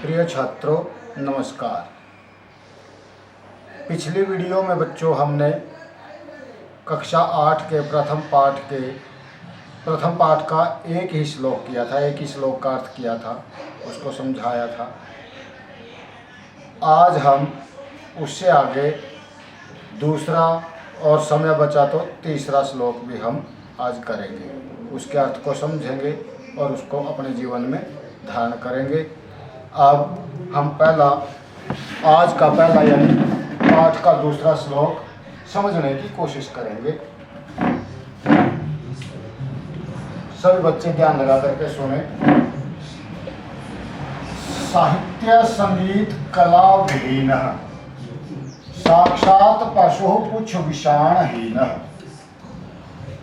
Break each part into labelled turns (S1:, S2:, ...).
S1: प्रिय छात्रों नमस्कार। पिछली वीडियो में बच्चों हमने कक्षा 8 के प्रथम पाठ का एक ही श्लोक किया था, एक ही श्लोक का अर्थ किया था, उसको समझाया था। आज हम उससे आगे दूसरा और समय बचा तो तीसरा श्लोक भी हम आज करेंगे। उसके अर्थ को समझेंगे और उसको अपने जीवन में धारण करेंगे। अब हम आज का पहला यानी पाठ का दूसरा श्लोक समझने की कोशिश करेंगे। सभी बच्चे ध्यान लगा करके सुने। साहित्य संगीत कला विहीन साक्षात पशु पुच्छ विषाणहीन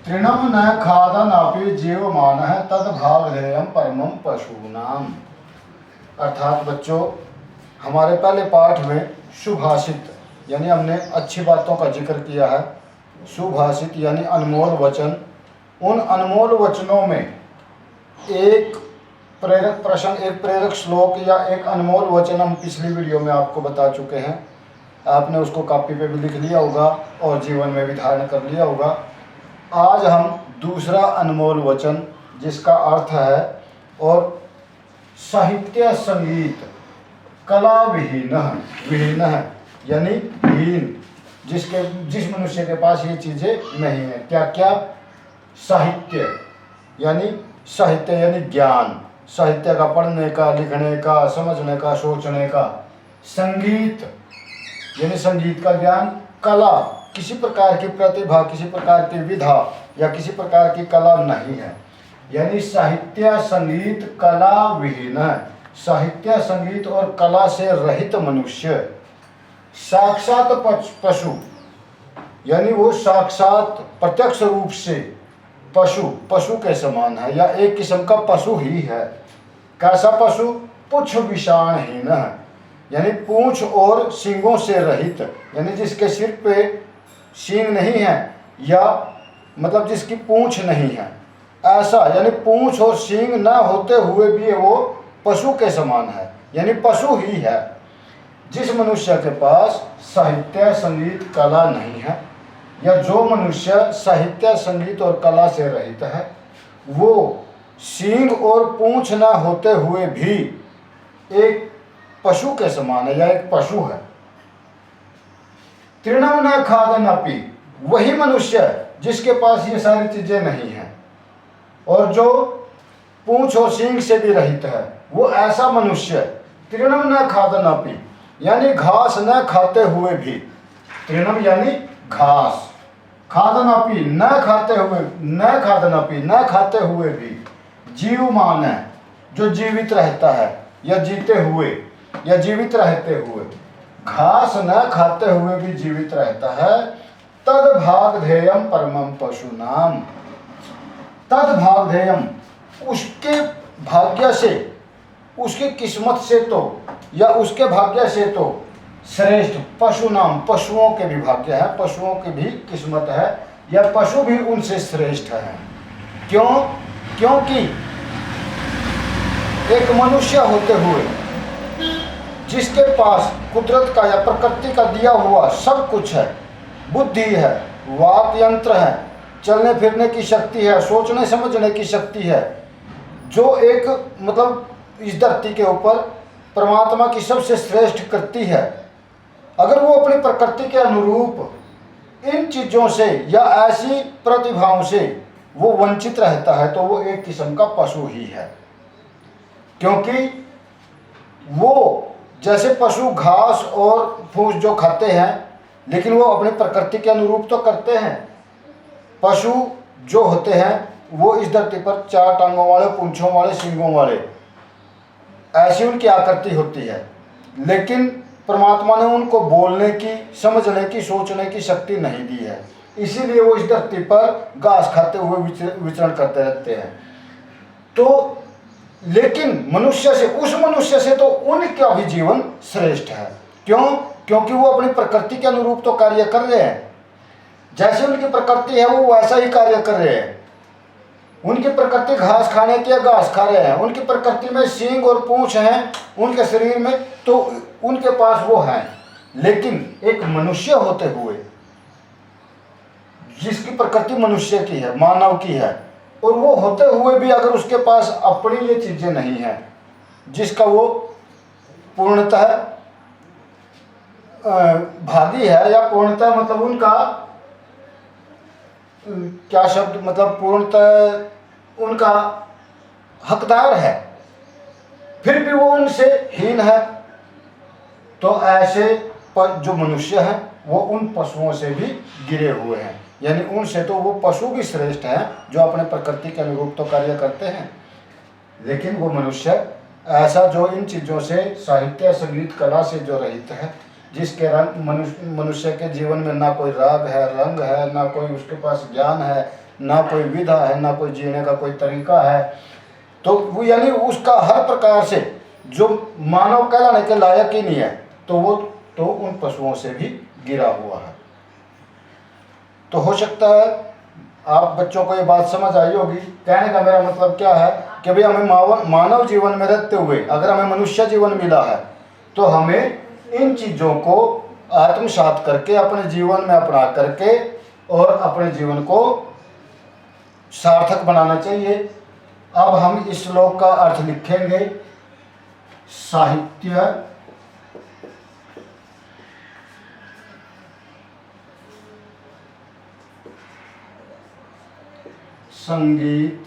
S1: तृणम न खादनापि जीवमानः तद्भागधेयं परमं पशूनाम। अर्थात बच्चों, हमारे पहले पाठ में सुभाषित यानी हमने अच्छी बातों का जिक्र किया है। सुभाषित यानी अनमोल वचन। उन अनमोल वचनों में एक प्रेरक प्रश्न, एक प्रेरक श्लोक या एक अनमोल वचन हम पिछली वीडियो में आपको बता चुके हैं। आपने उसको कॉपी पे भी लिख लिया होगा और जीवन में भी धारण कर लिया होगा। आज हम दूसरा अनमोल वचन जिसका अर्थ है और साहित्य संगीत कला विहीन यानी हीन, जिस मनुष्य के पास ये चीज़ें नहीं है। क्या क्या? साहित्य यानी ज्ञान, साहित्य का पढ़ने का, लिखने का, समझने का, सोचने का। संगीत यानी संगीत का ज्ञान। कला किसी प्रकार की प्रतिभा, किसी प्रकार की विधा या किसी प्रकार की कला नहीं है। यानी साहित्य संगीत कला विहीन है। साहित्य संगीत और कला से रहित मनुष्य साक्षात पशु यानी वो साक्षात प्रत्यक्ष रूप से पशु के समान है या एक किस्म का पशु ही है। कैसा पशु? पुच्छ विषाणहीन है यानी पूंछ और सींगों से रहित, यानी जिसके सिर पे सींग नहीं है या मतलब जिसकी पूंछ नहीं है, ऐसा यानी पूंछ और सींग न होते हुए भी वो पशु के समान है, यानी पशु ही है। जिस मनुष्य के पास साहित्य संगीत कला नहीं है या जो मनुष्य साहित्य संगीत और कला से रहित है, वो सींग और पूंछ न होते हुए भी एक पशु के समान है या एक पशु है। तृणम न खादनापि, वही मनुष्य जिसके पास ये सारी चीजें नहीं हैं और जो पूंछ और सींग से भी रहित है, वो ऐसा मनुष्य तृणम न खादनापि यानी घास न खाते हुए भी। तृणम यानी घास, खादनापि न खाते हुए भी जीवमान है, जो जीवित रहता है या जीवित रहते हुए, घास न खाते हुए भी जीवित रहता है। तद भागधेयम परमं पशूनाम। तद भागधेयम, उसके भाग्य से, उसकी किस्मत से तो या उसके भाग्य से तो श्रेष्ठ पशुनाम, पशुओं के भी भाग्य है, पशुओं की भी किस्मत है या पशु भी उनसे श्रेष्ठ है। क्यों? क्योंकि एक मनुष्य होते हुए जिसके पास कुदरत का या प्रकृति का दिया हुआ सब कुछ है, बुद्धि है, वाक यंत्र है, चलने फिरने की शक्ति है, सोचने समझने की शक्ति है, जो एक मतलब इस धरती के ऊपर परमात्मा की सबसे श्रेष्ठ कृति है, अगर वो अपनी प्रकृति के अनुरूप इन चीज़ों से या ऐसी प्रतिभाओं से वो वंचित रहता है तो वो एक किस्म का पशु ही है। क्योंकि वो जैसे पशु घास और फूस जो खाते हैं, लेकिन वो अपनी प्रकृति के अनुरूप तो करते हैं। पशु जो होते हैं वो इस धरती पर 4 टांगों वाले, पूंछों वाले, सींगों वाले, ऐसी उनकी आकृति होती है। लेकिन परमात्मा ने उनको बोलने की, समझने की, सोचने की शक्ति नहीं दी है, इसीलिए वो इस धरती पर घास खाते हुए विचरण करते रहते हैं। तो लेकिन उस मनुष्य से तो उनका भी जीवन श्रेष्ठ है। क्यों? क्योंकि वो अपनी प्रकृति के अनुरूप तो कार्य कर रहे हैं, जैसे उनकी प्रकृति है वो वैसा ही कार्य कर रहे हैं। उनकी प्रकृति घास खाने की या घास खा रहे हैं, उनकी प्रकृति में सींग और पूंछ हैं उनके शरीर में, तो उनके पास वो है। लेकिन एक मनुष्य होते हुए, जिसकी प्रकृति मनुष्य की है, मानव की है, और वो होते हुए भी अगर उसके पास अपनी ये चीजें नहीं है जिसका वो पूर्णतः भागी है, या पूर्णतः मतलब उनका क्या शब्द, मतलब पूर्णतः उनका हकदार है, फिर भी वो उनसे हीन है, तो ऐसे जो मनुष्य हैं वो उन पशुओं से भी गिरे हुए हैं। यानी उनसे तो वो पशु भी श्रेष्ठ हैं जो अपने प्रकृति के अनुरूप तो कार्य करते हैं, लेकिन वो मनुष्य ऐसा जो इन चीज़ों से, साहित्य संगीत कला से जो रहित है, जिसके रंग मनुष्य के जीवन में ना कोई राग है, रंग है, ना कोई उसके पास ज्ञान है, ना कोई विधा है, ना कोई जीने का कोई तरीका है, तो वो यानी उसका हर प्रकार से जो मानव कहलाने के लायक ही नहीं है, तो वो तो उन पशुओं से भी गिरा हुआ है। तो हो सकता है आप बच्चों को ये बात समझ आई होगी। कहने का मेरा मतलब क्या है कि भाई हमें मानव जीवन में रहते हुए अगर हमें मनुष्य जीवन मिला है तो हमें इन चीज़ों को आत्मसात करके अपने जीवन में अपना करके और अपने जीवन को सार्थक बनाना चाहिए। अब हम इस श्लोक का अर्थ लिखेंगे। साहित्य संगीत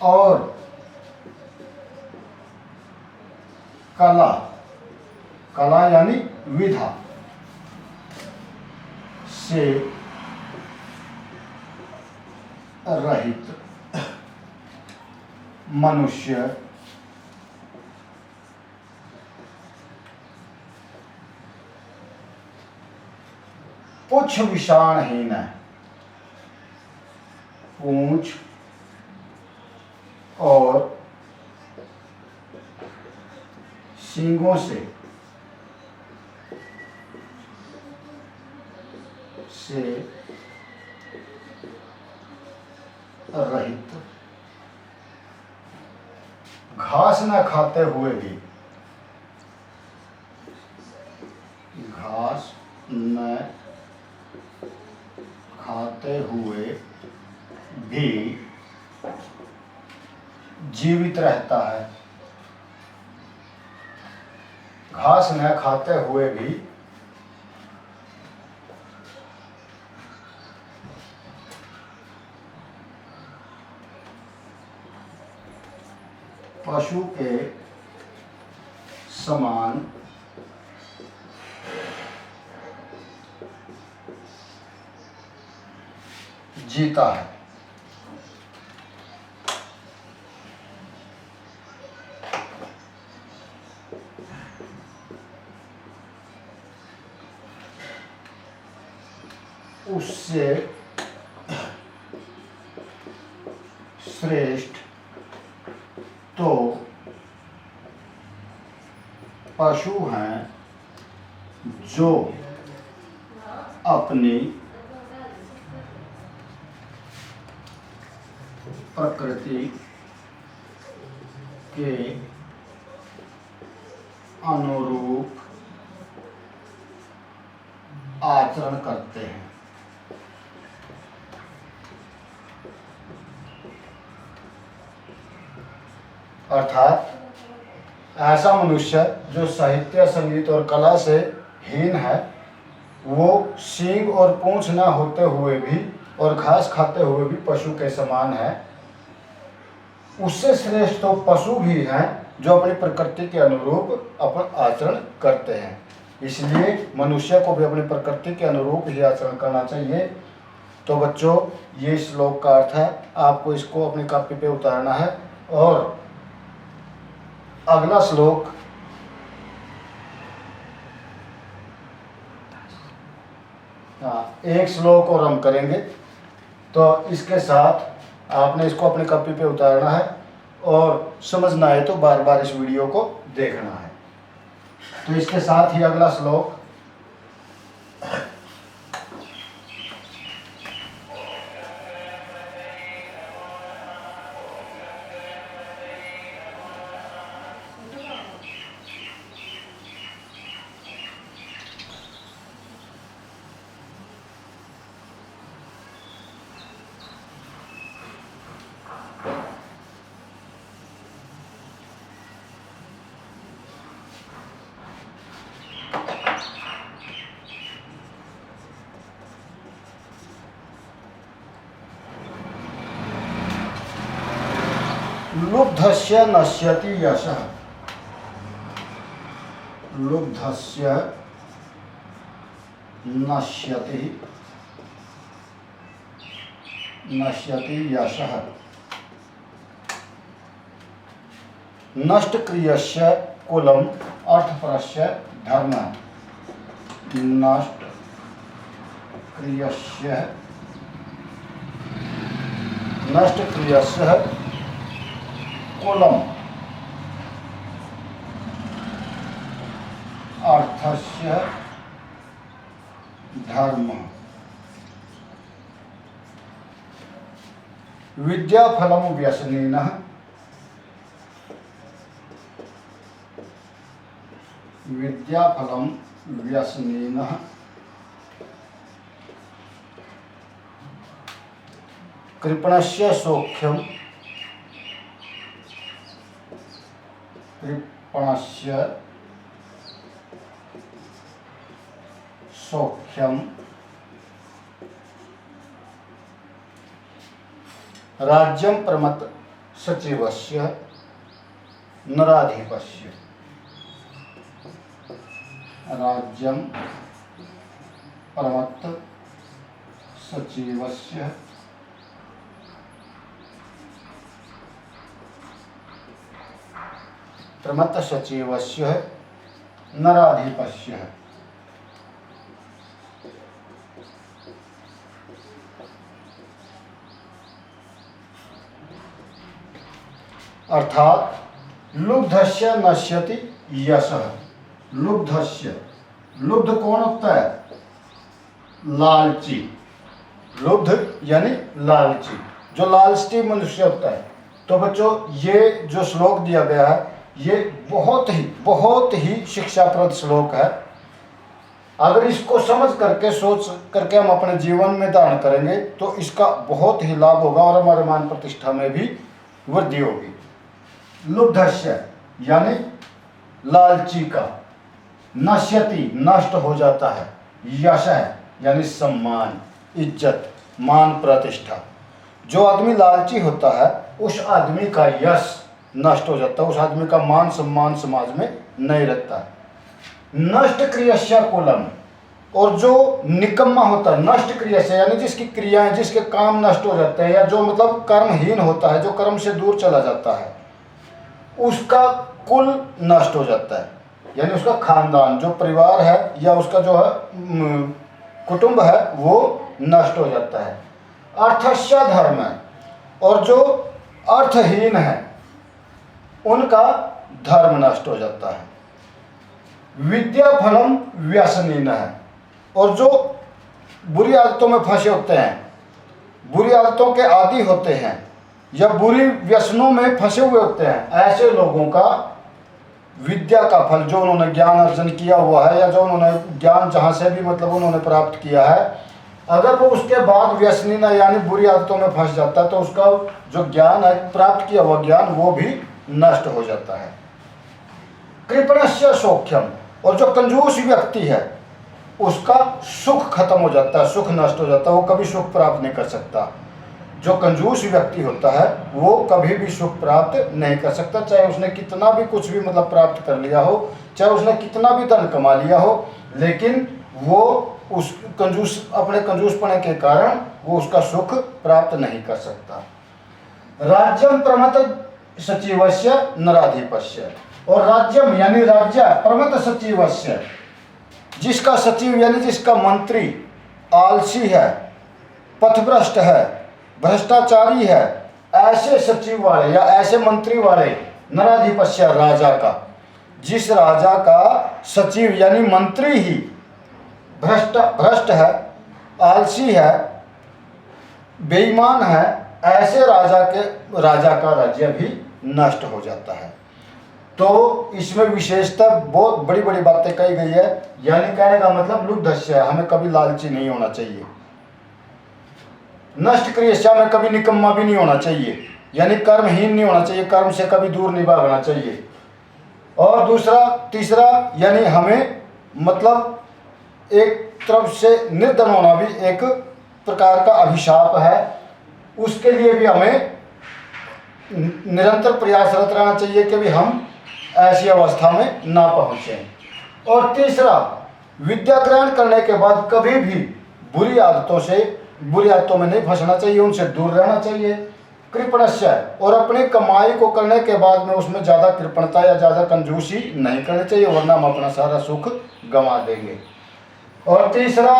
S1: और कला, कला यानी विधा से रहित मनुष्य पुच्छ विषाणहीन है। पूंछ और सींगों से रहित, घास न खाते हुए भी, घास न खाते हुए भी जीवित रहता है। घास न खाते हुए भी पशु के समान जीता है। उससे श्रेष्ठ तो पशु हैं जो अपनी प्रकृति के अनुरूप आचरण करते हैं। अर्थात ऐसा मनुष्य जो साहित्य, संगीत और कला से हीन है, वो सींग और पूंछ न होते हुए भी और घास खाते हुए भी पशु के समान है। उससे श्रेष्ठ तो पशु भी हैं जो अपनी प्रकृति के अनुरूप अपन आचरण करते हैं। इसलिए मनुष्य को भी अपनी प्रकृति के अनुरूप ही आचरण करना चाहिए। तो बच्चों, ये श्लोक का अर्थ है। आपको इसको अपनी कॉपी पे उतारना है और अगला श्लोक एक श्लोक और हम करेंगे। तो इसके साथ आपने इसको अपनी कॉपी पे उतारना है और समझना है तो बार बार इस वीडियो को देखना है। तो इसके साथ ही अगला श्लोक लुब्धस्य नश्यति यशः। लुब्धस्य नश्यति यशः। नष्ट क्रियस्य कुलम अर्थपरस्य धर्म। नष्ट क्रियस्य कुलम अर्थस्य धर्म। विद्याफलम व्यसनिनः। विद्याफलम व्यसनिनः। कृपणस्य सौख्यम। कृपणस्य सौख्यम। राज्यं प्रमत्त सचिवस्य नराधिपस्य। राज्यं प्रमत्त सचिवस्य नराधिपस्य। अर्थात लुब्धस्य नश्यति यशः। लुब्धस्य, लुब्ध कौन होता है? लालची। लुब्ध यानी लालची, जो लालची मनुष्य होता है। तो बच्चों, ये जो श्लोक दिया गया है ये बहुत ही शिक्षाप्रद श्लोक है। अगर इसको समझ करके सोच करके हम अपने जीवन में धारण करेंगे तो इसका बहुत ही लाभ होगा और हमारे मान प्रतिष्ठा में भी वृद्धि होगी। लुब्धस्य यानी लालची का, नश्यति नष्ट हो जाता है, यशः यानी सम्मान, इज्जत, मान प्रतिष्ठा। जो आदमी लालची होता है उस आदमी का यश नष्ट हो जाता है, उस आदमी का मान सम्मान समाज में नहीं रहता है। नष्ट क्रियस्य कुलम, और जो निकम्मा होता है, नष्ट क्रिया से यानी जिसकी क्रियाएं, जिसके काम नष्ट हो जाते हैं, या जो मतलब कर्महीन होता है, जो कर्म से दूर चला जाता है, उसका कुल नष्ट हो जाता है। यानी उसका खानदान, जो परिवार है या उसका जो है कुटुंब है, वो नष्ट हो जाता है। अर्थस्य धर्म, और जो अर्थहीन है उनका धर्म नष्ट हो जाता है। विद्या फलम व्यसनीन है, और जो बुरी आदतों में फंसे होते हैं, बुरी आदतों के आदी होते हैं या बुरी व्यसनों में फंसे हुए होते हैं, ऐसे लोगों का विद्या का फल, जो उन्होंने ज्ञान अर्जन किया हुआ है या जो उन्होंने ज्ञान जहाँ से भी मतलब उन्होंने प्राप्त किया है, अगर वो उसके बाद व्यसनी न यानी बुरी आदतों में फंस जाता है तो उसका जो ज्ञान है, प्राप्त किया हुआ ज्ञान, वो भी नष्ट हो जाता है। कृपणस्य सौख्यम, और जो कंजूस व्यक्ति है उसका सुख खत्म हो जाता है, सुख नष्ट हो जाता है, वो कभी सुख प्राप्त नहीं कर सकता। जो कंजूस व्यक्ति होता है वो कभी भी सुख प्राप्त नहीं कर सकता, चाहे उसने कितना भी कुछ भी मतलब प्राप्त कर लिया हो, चाहे उसने कितना भी धन कमा लिया हो, लेकिन वो उस अपने कंजूसपने के कारण वो उसका सुख प्राप्त नहीं कर सकता। राज्यम प्रमत्त सचिवस्य नराधिपस्य, और राज्यम यानी राज्य प्रमत्त सचिवस्य, जिसका सचिव यानी जिसका मंत्री आलसी है, पथभ्रष्ट है, भ्रष्टाचारी है, ऐसे सचिव वाले या ऐसे मंत्री वाले, नराधिपस्य राजा का, जिस राजा का सचिव यानी मंत्री ही भ्रष्ट है, आलसी है, बेईमान है, ऐसे राजा का राज्य भी नष्ट हो जाता है। तो इसमें विशेषता बहुत बड़ी बड़ी बातें कही गई है। यानी कहने का मतलब लुब्धस्य है, हमें कभी लालची नहीं होना चाहिए। नष्ट क्रियस्य में कभी निकम्मा भी नहीं होना चाहिए, यानी कर्महीन नहीं होना चाहिए, कर्म से कभी दूर नहीं भागना चाहिए। और दूसरा तीसरा यानी हमें मतलब एक तरफ से निर्धन होना भी एक प्रकार का अभिशाप है, उसके लिए भी हमें निरंतर प्रयासरत रहना चाहिए कि भी हम ऐसी अवस्था में ना पहुँचें। और तीसरा, विद्या ग्रहण करने के बाद कभी भी बुरी आदतों में नहीं फंसना चाहिए, उनसे दूर रहना चाहिए। कृपणस्य, और अपनी कमाई को करने के बाद में उसमें ज़्यादा कृपणता या ज़्यादा कंजूसी नहीं करनी चाहिए, वरना हम अपना सारा सुख गंवा देंगे। और तीसरा,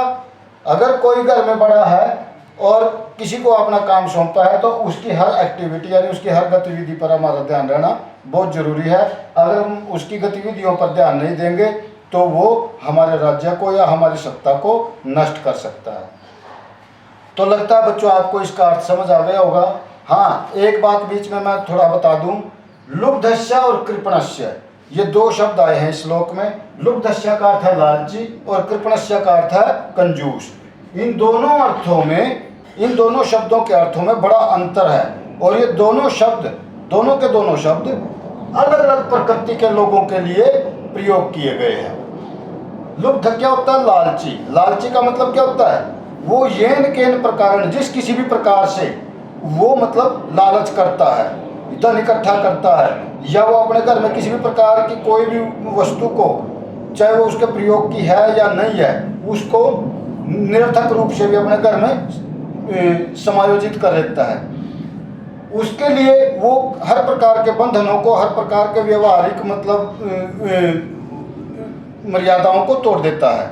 S1: अगर कोई घर में बड़ा है और किसी को अपना काम सौंपा है तो उसकी हर एक्टिविटी यानी उसकी हर गतिविधि पर हमारा ध्यान रहना बहुत ज़रूरी है। अगर हम उसकी गतिविधियों पर ध्यान नहीं देंगे तो वो हमारे राज्य को या हमारी सत्ता को नष्ट कर सकता है। तो लगता है बच्चों आपको इसका अर्थ समझ आ गया होगा। हाँ, एक बात बीच में मैं थोड़ा बता दूं, लुब्धस्य और कृपणस्य, ये दो शब्द आए हैं श्लोक में। लुब्धस्य का अर्थ है लालची और कृपणस्य का अर्थ है कंजूस। इन दोनों शब्दों के अर्थों में बड़ा अंतर है और ये दोनों शब्द अलग अलग प्रकृति के लोगों के लिए प्रयोग किए गए हैं। लुब्ध क्या होता है? लालची का मतलब क्या होता है? वो येन केन प्रकार, जिस किसी भी प्रकार से वो मतलब लालच करता है, धन इकट्ठा करता है, या वो अपने घर में किसी भी प्रकार की कोई भी वस्तु को, चाहे वो उसके प्रयोग की है या नहीं है, उसको निरर्थक रूप से भी अपने घर में समायोजित कर लेता है। उसके लिए वो हर प्रकार के बंधनों को, हर प्रकार के व्यवहारिक मतलब मर्यादाओं को तोड़ देता है,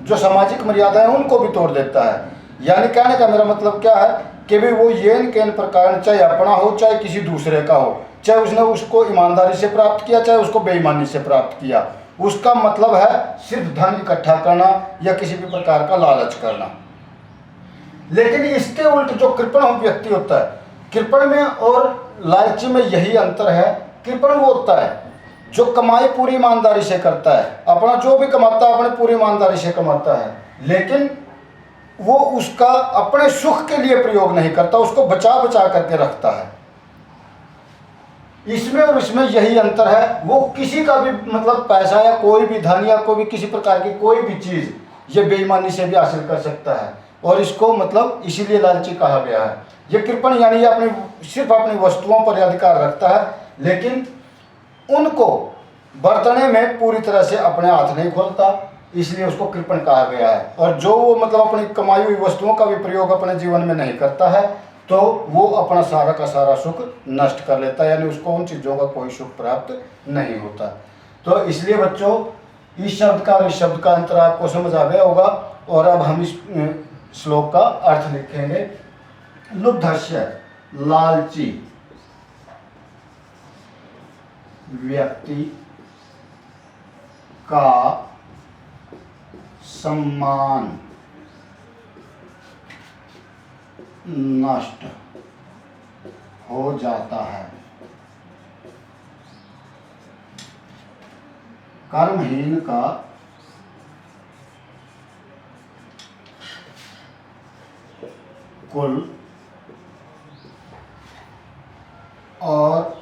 S1: जो सामाजिक मर्यादाएं उनको भी तोड़ देता है। यानी कहने का मेरा मतलब क्या है कि भी वो येन केन प्रकार, चाहे अपना हो चाहे किसी दूसरे का हो, चाहे उसने उसको ईमानदारी से प्राप्त किया चाहे उसको बेईमानी से प्राप्त किया, उसका मतलब है सिर्फ धन इकट्ठा करना या किसी भी प्रकार का लालच करना। लेकिन इसके उल्ट जो कृपण व्यक्ति होता है, कृपण में और लालची में यही अंतर है। कृपण वो होता है जो कमाई पूरी ईमानदारी से करता है, अपना जो भी कमाता है अपने पूरी ईमानदारी से कमाता है, लेकिन वो उसका अपने सुख के लिए प्रयोग नहीं करता, उसको बचा बचा करके रखता है। इसमें और इसमें यही अंतर है। वो किसी का भी मतलब पैसा या कोई भी धन या कोई भी किसी प्रकार की कोई भी चीज़ ये बेईमानी से भी हासिल कर सकता है, और इसको मतलब इसीलिए लालची कहा गया है। ये कृपण यानी ये सिर्फ अपनी वस्तुओं पर अधिकार रखता है, लेकिन उनको बरतने में पूरी तरह से अपने हाथ नहीं खोलता, इसलिए उसको कृपण कहा गया है। और जो वो मतलब अपनी कमाई हुई वस्तुओं का भी प्रयोग अपने जीवन में नहीं करता है तो वो अपना सारा का सारा सुख नष्ट कर लेता है, यानी उसको उन चीज़ों का कोई सुख प्राप्त नहीं होता। तो इसलिए बच्चों इस शब्द का और इस शब्द का अंतर आपको समझ आ गया होगा। और अब हम इस श्लोक का अर्थ लिखेंगे। लुब्धस्य, लालची व्यक्ति का सम्मान नष्ट हो जाता है, कर्महीन का कुल और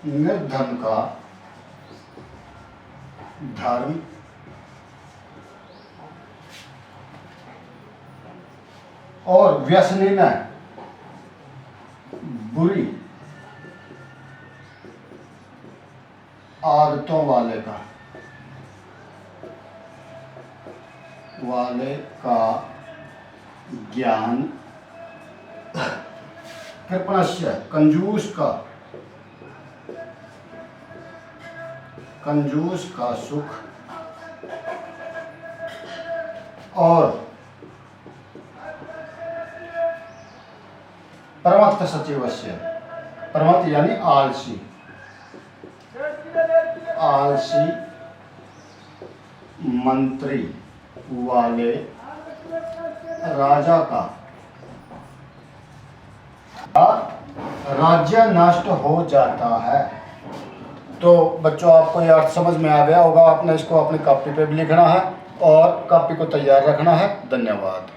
S1: निर्धन का धर्म और व्यसनी में बुरी आदतों वाले का ज्ञान, कृपणस्य कंजूस का सुख और प्रमत्त सचिवस्य, प्रमत्त यानी आलसी मंत्री वाले राजा का राज्य नष्ट हो जाता है। तो बच्चों आपको ये अर्थ समझ में आ गया होगा। आपने इसको अपनी कॉपी पे भी लिखना है और कॉपी को तैयार रखना है। धन्यवाद।